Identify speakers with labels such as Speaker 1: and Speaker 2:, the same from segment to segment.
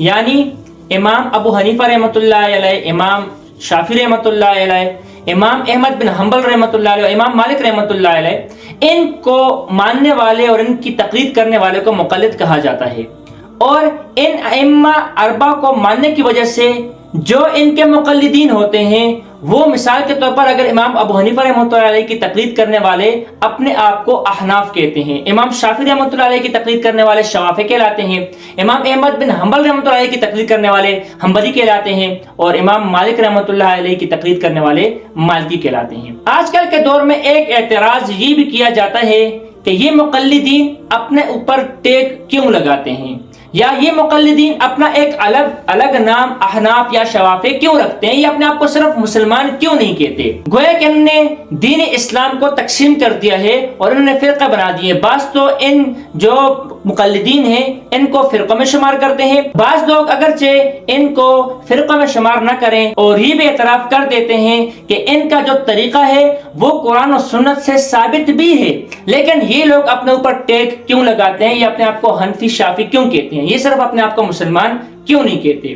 Speaker 1: یعنی امام ابو حنیفہ رحمۃ اللہ علیہ، امام شافعی رحمۃ اللہ علیہ، امام احمد بن حنبل رحمۃ اللہ علیہ، امام مالک رحمۃ اللہ علیہ، ان کو ماننے والے اور ان کی تقلید کرنے والے کو مقلد کہا جاتا ہے۔ اور ان ائمہ اربعہ کو ماننے کی وجہ سے جو ان کے مقلدین ہوتے ہیں وہ مثال کے طور پر اگر امام ابو حنیفہ رحمۃ اللہ علیہ کی تقلید کرنے والے اپنے آپ کو احناف کہتے ہیں، امام شافعی رحمۃ اللہ علیہ کی تقلید کرنے والے شوافی کہلاتے ہیں، امام احمد بن حنبل رحمۃ اللہ علیہ کی تقلید کرنے والے حنبلی کہلاتے ہیں، اور امام مالک رحمۃ اللہ علیہ کی تقلید کرنے والے مالکی کہلاتے ہیں۔ آج کل کے دور میں ایک اعتراض یہ بھی کیا جاتا ہے کہ یہ مقلدین اپنے اوپر ٹیگ کیوں لگاتے ہیں، یا یہ مقلدین اپنا ایک الگ نام احناف یا شوافی کیوں رکھتے ہیں، یہ اپنے آپ کو صرف مسلمان کیوں نہیں کہتے؟ گویا کہ انہوں نے دین اسلام کو تقسیم کر دیا ہے اور انہوں نے فرقہ بنا دیے۔ بعض تو ان جو مقلدین ہیں ان کو فرقوں میں شمار کرتے ہیں، بعض لوگ اگرچہ ان کو فرقوں میں شمار نہ کریں اور یہ بھی اعتراف کر دیتے ہیں کہ ان کا جو طریقہ ہے وہ قرآن و سنت سے ثابت بھی ہے، لیکن یہ لوگ اپنے اوپر ٹیگ کیوں لگاتے ہیں، یہ اپنے آپ کو حنفی شافعی کیوں کہتے ہیں، یہ صرف اپنے آپ کو مسلمان کیوں نہیں کہتے؟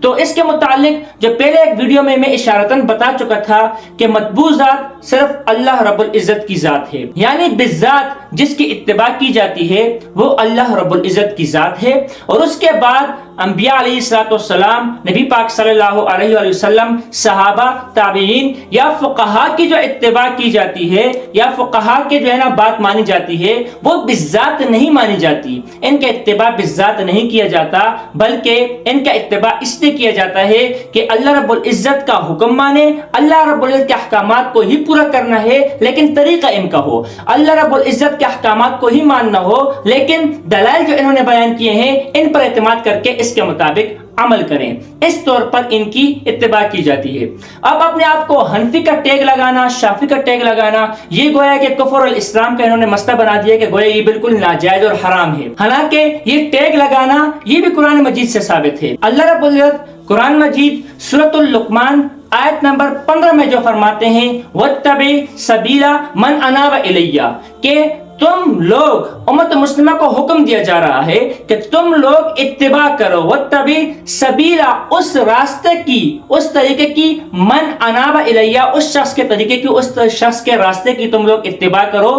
Speaker 1: تو اس کے متعلق جو پہلے ایک ویڈیو میں اشارتاً بتا چکا تھا کہ مطبوع ذات صرف اللہ رب العزت کی ذات ہے، یعنی بالذات جس کی اتباع کی جاتی ہے وہ اللہ رب العزت کی ذات ہے، اور اس کے بعد انبیاء علیہ الصلوۃ والسلام، نبی پاک صلی اللہ علیہ وآلہ وسلم، صحابہ، تابعین یا فقہا کی جو اتباع کی جاتی ہے یا فقہا کے جو ہے نا بات مانی جاتی ہے وہ بالذات نہیں مانی جاتی، ان کا اتباع بالذات نہیں کیا جاتا، بلکہ ان کا اتباع اس لیے کیا جاتا ہے کہ اللہ رب العزت کا حکم مانے، اللہ رب العزت کے احکامات کو ہی پورا کرنا ہے لیکن طریقہ ان کا ہو، اللہ رب العزت کے احکامات کو ہی ماننا ہو لیکن دلائل جو انہوں نے بیان کیے ہیں ان پر اعتماد کر کے اس کے مطابق عمل کریں، اس طور پر ان کی اتباع کی جاتی ہے۔ اب اپنے آپ کو حنفی کا ٹیگ لگانا، شافعی کا ٹیگ لگانا، یہ گویا کہ کفر الاسلام کا انہوں نے مسئلہ بنا دیا کہ گویا یہ بالکل ناجائز اور حرام ہے، حالانکہ یہ ٹیگ لگانا یہ بھی قرآن مجید سے ثابت ہے۔ اللہ رب العزت قرآن مجید سورۃ اللقمان آیت نمبر 15 میں جو فرماتے ہیں وَاتَّبِعْ سَبِيلَ مَنْ أَنَابَ إِلَيَّ، کہ تم لوگ امت مسلمہ کو حکم دیا جا رہا ہے کہ تم لوگ اتباع کرو، وَاتَّبِعْ سَبِيلَ، اس راستے کی، اس طریقے کی، من اناب الیہ، اس شخص کے طریقے کی، اس شخص کے راستے کی تم لوگ اتباع کرو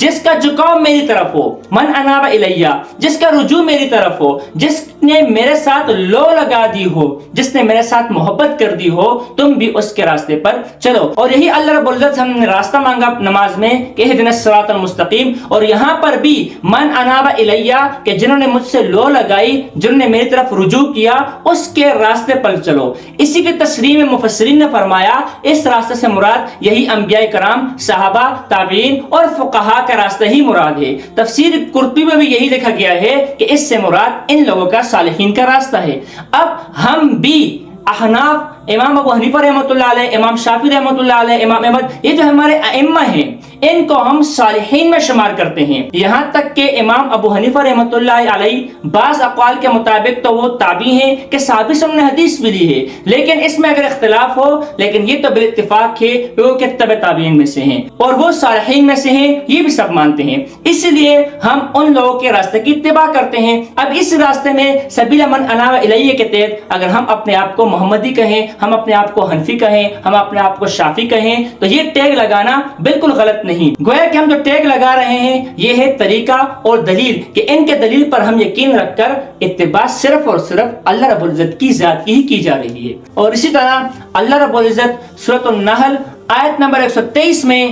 Speaker 1: جس کا جھکاؤ میری طرف ہو، من اناب الیہ، جس کا رجوع میری طرف ہو، جس نے میرے ساتھ لو لگا دی ہو، جس نے میرے ساتھ محبت کر دی ہو، تم بھی اس کے راستے پر چلو۔ اور یہی اللہ رب العزت ہم نے راستہ مانگا نماز میں کہ اہدنا الصراط المستقیم، اور یہاں پر بھی من اناب الیہ کہ جنہوں نے مجھ سے لو لگائی، جنہوں نے میری طرف رجوع کیا، اس کے راستے پر چلو۔ اسی کی تصریح میں مفسرین نے فرمایا اس راستے سے مراد یہی انبیاء کرام، صحابہ، تابعین اور فقہا کا راستہ ہی مراد ہے۔ تفسیر قرطبی میں بھی یہی لکھا گیا ہے کہ اس سے مراد ان لوگوں کا صالحین کا راستہ ہے۔ اب ہم بھی احناف، امام ابو حنیفہ رحمۃ اللہ علیہ، امام شافعی رحمۃ اللہ علیہ، امام احمد، یہ جو ہمارے ائمہ ہیں ان کو ہم صالحین میں شمار کرتے ہیں، یہاں تک کہ امام ابو حنیفہ رحمۃ اللہ علیہ بعض اقوال کے مطابق تو وہ تابعی ہیں کہ صحابی سے انہوں نے حدیث بھی لی ہے، لیکن اس میں اگر اختلاف ہو لیکن یہ تو بالاتفاق ہے وہ کہ تبع تابعین میں سے ہیں اور وہ صالحین میں سے ہیں، یہ بھی سب مانتے ہیں، اس لیے ہم ان لوگوں کے راستے کی اتباع کرتے ہیں۔ اب اس راستے میں سبیل من اناب الیہ کے تحت اگر ہم اپنے آپ کو محمدی کہیں، ہم اپنے آپ کو حنفی کہیں، ہم اپنے آپ کو شافعی کہیں تو یہ ٹیگ لگانا بالکل غلط نہیں۔ گویا کہ ہم جو ٹیگ لگا رہے ہیں یہ ہے طریقہ اور دلیل، کہ ان کے دلیل پر ہم یقین رکھ کر اتباع صرف اور صرف اللہ رب العزت کی ذات کی ہی کی جا رہی ہے۔ اور اسی طرح اللہ رب العزت سورۃ النحل آیت نمبر 123 میں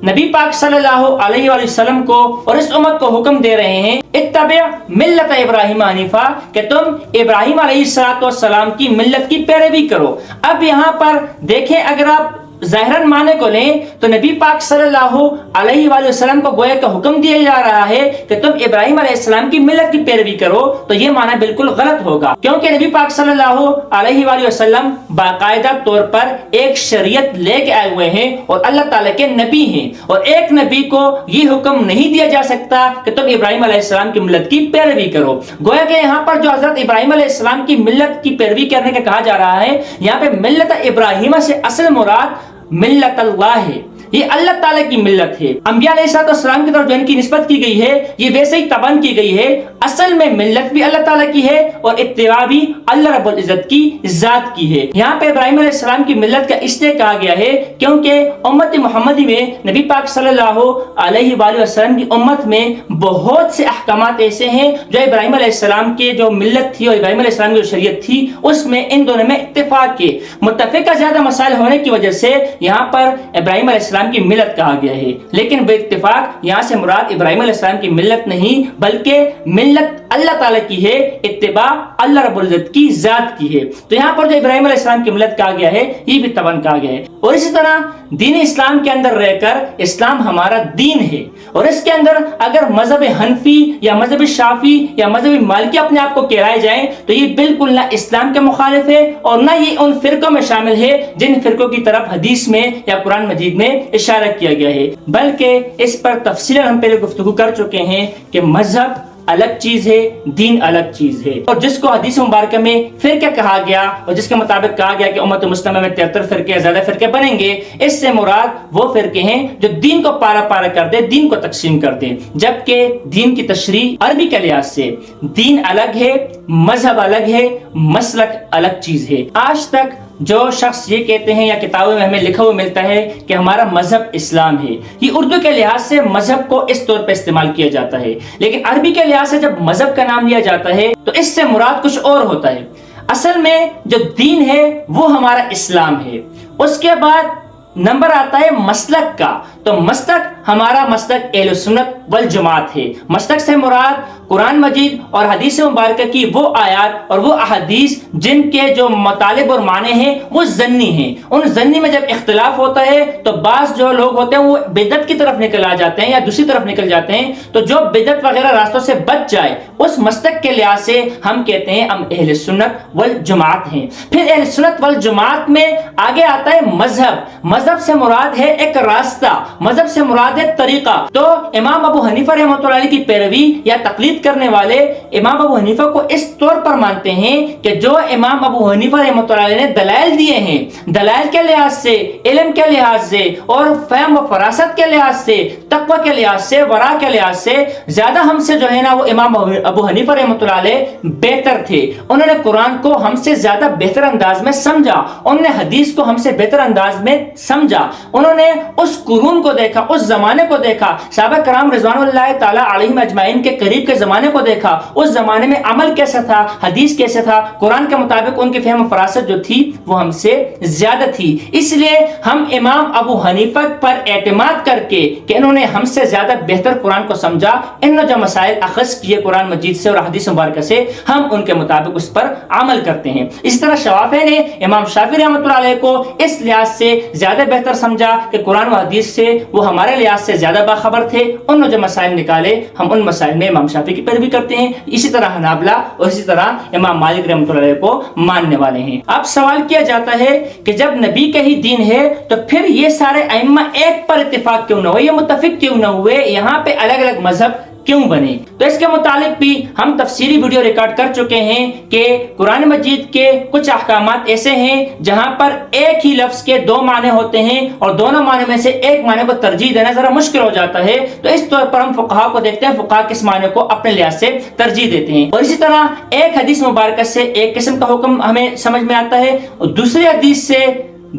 Speaker 1: نبی پاک صلی اللہ علیہ وآلہ وسلم کو اور اس امت کو حکم دے رہے ہیں اتبع ملت ابراہیم حنیفہ، کہ تم ابراہیم علیہ السلام کی ملت کی پیروی کرو۔ اب یہاں پر دیکھیں اگر آپ ظاہراً معنی کو لیں تو نبی پاک صلی اللہ علیہ وآلہ وسلم کو گویا کا حکم دیا جا رہا ہے کہ تم ابراہیم علیہ السلام کی ملت کی پیروی کرو، تو یہ معنی بالکل غلط ہوگا، کیونکہ نبی پاک صلی اللہ علیہ وآلہ وسلم باقاعدہ طور پر ایک شریعت لے کے آئے ہوئے ہیں اور اللہ تعالیٰ کے نبی ہیں، اور ایک نبی کو یہ حکم نہیں دیا جا سکتا کہ تم ابراہیم علیہ السلام کی ملت کی پیروی کرو۔ گویا کہ یہاں پر جو حضرت ابراہیم علیہ السلام کی ملت کی پیروی کرنے کا کہا جا رہا ہے، یہاں پہ ملت ابراہیمہ سے اصل مراد ملت اللہ ہے، یہ اللہ تعالیٰ کی ملت ہے. انبیاء علیہ السلام کی طرف جو ان کی نسبت کی گئی ہے یہ ویسے ہی تباہ کی گئی ہے. اصل میں ملت بھی اللہ تعالیٰ کی ہے اور اتباع بھی اللہ رب العزت کی ذات کی ہے. یہاں پہ ابراہیم علیہ السلام کی ملت کا اس لیے کہا گیا ہے کیونکہ امت محمدی میں نبی پاک صلی اللہ علیہ وآلہ وسلم کی امت میں بہت سے احکامات ایسے ہیں جو ابراہیم علیہ السلام کے جو ملت تھی اور ابراہیم علیہ السلام کی جو شریعت تھی اس میں ان دونوں میں اتفاق کے متفقہ زیادہ مسائل ہونے کی وجہ سے یہاں پر ابراہیم علیہ السلام کی ملت کہا گیا ہے. لیکن بے اتفاق یہاں سے مراد ابراہیم علیہ السلام کی ملت نہیں بلکہ ملت اللہ تعالیٰ کی ہے, اتباع اللہ رب العزت کی ذات کی ہے. تو یہاں پر جو ابراہیم علیہ السلام کی ملت کہا گیا ہے یہ بھی تبن کہا گیا ہے. اور اسی طرح دین اسلام کے اندر رہ کر اسلام ہمارا دین ہے اور اس کے اندر اگر مذہب حنفی یا مذہب شافعی یا مذہب مالکی اپنے آپ کو کہلائے جائیں تو یہ بالکل نہ اسلام کے مخالف ہے اور نہ یہ ان فرقوں میں شامل ہے جن فرقوں کی طرف حدیث میں یا قرآن مجید میں اشارہ کیا گیا ہے. بلکہ اس پر تفصیلاً ہم پہلے گفتگو کر چکے ہیں کہ مذہب الگ چیز ہے, دین الگ چیز ہے. اور جس کو حدیث مبارکہ میں فرقہ کہا گیا اور جس کے مطابق کہا گیا کہ امت مسلمہ میں 73 فرقے یا زیادہ فرقے بنیں گے, اس سے مراد وہ فرقے ہیں جو دین کو پارا پارا کر دے, دین کو تقسیم کر دے. جبکہ دین کی تشریح عربی کے لحاظ سے دین الگ ہے, مذہب الگ ہے, مسلک الگ چیز ہے. آج تک جو شخص یہ کہتے ہیں یا کتابوں میں ہمیں لکھا ہوا ملتا ہے کہ ہمارا مذہب اسلام ہے, یہ اردو کے لحاظ سے مذہب کو اس طور پہ استعمال کیا جاتا ہے. لیکن عربی کے لحاظ سے جب مذہب کا نام لیا جاتا ہے تو اس سے مراد کچھ اور ہوتا ہے. اصل میں جو دین ہے وہ ہمارا اسلام ہے. اس کے بعد نمبر آتا ہے مسلک کا. تو مسلک ہمارا مسلک اہل سنت والجماعت ہے. مسلک سے مراد قرآن مجید اور حدیث مبارکہ کی وہ آیات اور وہ احادیث جن کے جو مطالب اور معنی ہیں وہ ظنی ہیں. ان ظنی میں جب اختلاف ہوتا ہے تو بعض جو لوگ ہوتے ہیں وہ بدعت کی طرف نکل آ جاتے ہیں یا دوسری طرف نکل جاتے ہیں. تو جو بدعت وغیرہ راستوں سے بچ جائے اس مسلک کے لحاظ سے ہم کہتے ہیں ہم اہل سنت والجماعت ہیں. پھر اہل سنت والجماعت میں آگے آتا ہے مذہب. مذہب سے مراد ہے ایک راستہ, مذہب سے مراد ہے طریقہ. تو امام ابو حنیفہ رحمۃ اللہ علیہ کی پیروی یا تقلید کرنے والے امام ابو حنیفہ کو اس طور پر مانتے ہیں کہ جو امام ابو حنیفہ رحمۃ اللہ علیہ نے دلائل دیے ہیں, دلائل کے لحاظ سے, علم کے لحاظ سے اور فہم و فراست کے لحاظ سے, تقوی کے لحاظ سے, ورع کے لحاظ سے زیادہ ہم سے جو ہے نا وہ امام ابو حنیفہ رحمۃ اللہ علیہ بہتر تھے. انہوں نے قرآن کو ہم سے زیادہ بہتر انداز میں سمجھا, انہوں نے حدیث کو ہم سے بہتر انداز میں سمجھا, انہوں نے اس قرون کو دیکھا, اس زمانے کو دیکھا, صحابہ کرام رضوان اللہ تعالی علیہم اجمعین کے قریب کے زمانے کو دیکھا, اس زمانے میں عمل کیسا تھا, حدیث کیسے تھا, قرآن کے مطابق ان کی فہم و فراست جو تھی وہ ہم سے زیادہ تھی. اس لیے ہم امام ابو حنیفہ پر اعتماد کر کے کہ انہوں نے ہم سے زیادہ بہتر قرآن کو سمجھا, انہوں نے جو مسائل اخذ کیے قرآن مجید سے اور حدیث مبارکہ سے, ہم ان کے مطابق اس پر عمل کرتے ہیں. اس طرح شوافع نے امام شافعی رحمۃ اللہ علیہ کو اس لحاظ سے زیادہ بہتر سمجھا کہ قرآن و حدیث سے وہ ہمارے لحاظ سے زیادہ باخبر تھے, انہوں نے جو مسائل نکالے ہم ان مسائل میں امام شافعی کی پیروی کرتے ہیں. اسی طرح حنابلہ اور اسی طرح امام مالک رحمۃ اللہ علیہ کو ماننے والے ہیں. اب سوال کیا جاتا ہے کہ جب نبی کا ہی دین ہے تو پھر یہ سارے ائمہ ایک پر اتفاق کیوں نہ ہوئے, یہ متفق کیوں نہ ہوئے, یہاں پہ الگ الگ مذہب کیوں بنے؟ تو اس کے متعلق بھی ہم تفصیلی ویڈیو ریکارڈ کر چکے ہیں کہ قرآن مجید کے کچھ احکامات ایسے ہیں جہاں پر ایک ہی لفظ کے دو معنی ہوتے ہیں اور دونوں معنی میں سے ایک معنی کو ترجیح دینا ذرا مشکل ہو جاتا ہے. تو اس طور پر ہم فقہا کو دیکھتے ہیں, فقہا کس معنی کو اپنے لحاظ سے ترجیح دیتے ہیں. اور اسی طرح ایک حدیث مبارکہ سے ایک قسم کا حکم ہمیں سمجھ میں آتا ہے اور دوسری حدیث سے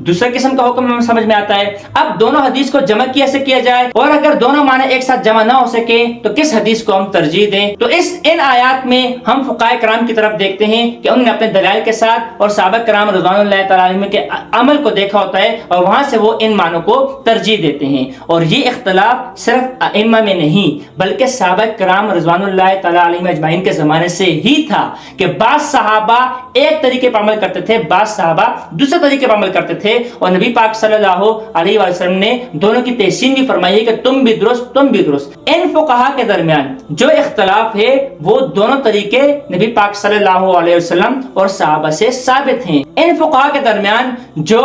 Speaker 1: دوسرے قسم کا حکم ہمیں سمجھ میں آتا ہے. اب دونوں حدیث کو جمع کیسے کیا جائے اور اگر دونوں معنی ایک ساتھ جمع نہ ہو سکے تو کس حدیث کو ہم ترجیح دیں؟ تو ان آیات میں ہم فقہاء کرام کی طرف دیکھتے ہیں کہ انہوں نے اپنے دلائل کے ساتھ اور صحابہ کرام رضوان اللہ تعالی علیہم کے عمل کو دیکھا ہوتا ہے اور وہاں سے وہ ان معنوں کو ترجیح دیتے ہیں. اور یہ اختلاف صرف ائمہ میں نہیں بلکہ صحابہ کرام رضوان اللہ تعالی علیہم اجمعین کے زمانے سے ہی تھا کہ بعض صحابہ ایک طریقے پر عمل کرتے تھے, بعض صحابہ دوسرے طریقے پر عمل کرتے تھے اور نبی پاک صلی اللہ علیہ وسلم نے دونوں کی تحسین بھی فرمائی ہے کہ تم بھی درست تم بھی درست. ان فقہا کے درمیان جو اختلاف ہے وہ دونوں طریقے نبی پاک صلی اللہ علیہ وسلم اور صحابہ سے ثابت ہیں. ان فقہا کے درمیان جو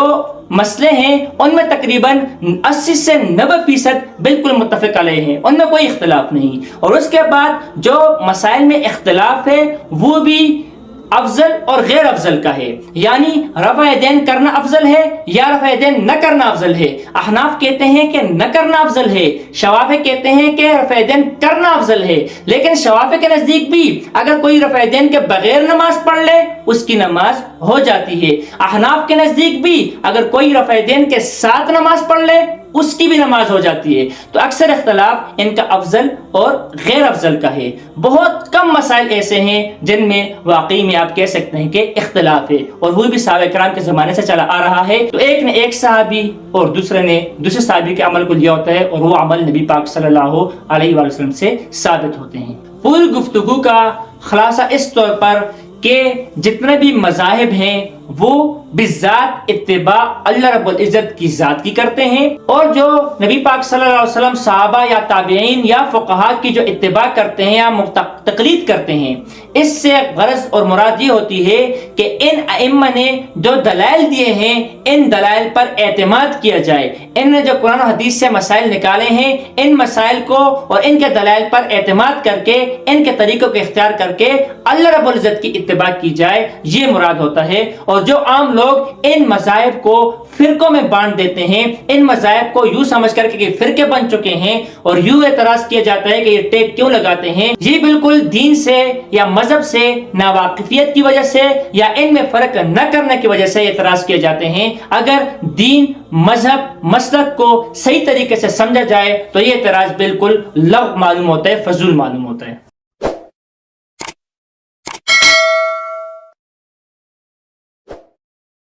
Speaker 1: مسئلے ہیں ان میں تقریباً 80 سے 90% بالکل متفق علیہ ہیں, ان میں کوئی اختلاف نہیں. اور اس کے بعد جو مسائل میں اختلاف ہے وہ بھی افضل اور غیر افضل کا ہے، یعنی رفع یدین کرنا افضل ہے یا رفع یدین نہ کرنا افضل ہے۔ احناف کہتے ہیں کہ نہ کرنا افضل ہے، شوافع کہتے ہیں کہ رفع یدین کرنا افضل ہے، لیکن شوافع کے نزدیک بھی اگر کوئی رفع یدین کے بغیر نماز پڑھ لے اس کی نماز ہو جاتی ہے۔ احناف کے نزدیک بھی اگر کوئی رفع یدین کے ساتھ نماز پڑھ لے اس کی بھی نماز ہو جاتی ہے۔ تو اکثر اختلاف ان کا افضل اور غیر افضل کا ہے۔ بہت کم مسائل ایسے ہیں جن میں واقعی میں آپ کہہ سکتے ہیں کہ اختلاف ہے، اور وہ بھی صحابہ کرام کے زمانے سے چلا آ رہا ہے۔ تو ایک نے ایک صحابی اور دوسرے نے دوسرے صحابی کے عمل کو لیا ہوتا ہے، اور وہ عمل نبی پاک صلی اللہ علیہ وآلہ وسلم سے ثابت ہوتے ہیں۔ پوری گفتگو کا خلاصہ اس طور پر کہ جتنے بھی مذاہب ہیں وہ بالذات اتباع اللہ رب العزت کی ذات کی کرتے ہیں، اور جو نبی پاک صلی اللہ علیہ وسلم، صحابہ یا تابعین یا فقہا کی جو اتباع کرتے ہیں یا تقلید کرتے ہیں، اس سے غرض اور مراد یہ ہوتی ہے کہ ان ائمہ نے جو دلائل دیے ہیں ان دلائل پر اعتماد کیا جائے۔ ان نے جو قرآن و حدیث سے مسائل نکالے ہیں ان مسائل کو اور ان کے دلائل پر اعتماد کر کے ان کے طریقوں کو اختیار کر کے اللہ رب العزت کی اتباع کی جائے، یہ مراد ہوتا ہے۔ اور جو عام لوگ ان مذاہب کو فرقوں میں بانٹ دیتے ہیں، ان مذاہب کو یوں سمجھ کر کے فرقے بن چکے ہیں، اور یوں اعتراض کیا جاتا ہے کہ یہ ٹیگ کیوں لگاتے ہیں، یہ بالکل دین سے یا مذہب سے ناواقفیت کی وجہ سے یا ان میں فرق نہ کرنے کی وجہ سے اعتراض کیے جاتے ہیں۔ اگر دین، مذہب، مسلک کو صحیح طریقے سے سمجھا جائے تو یہ اعتراض بالکل لغو معلوم ہوتا ہے، فضول معلوم ہوتا ہے۔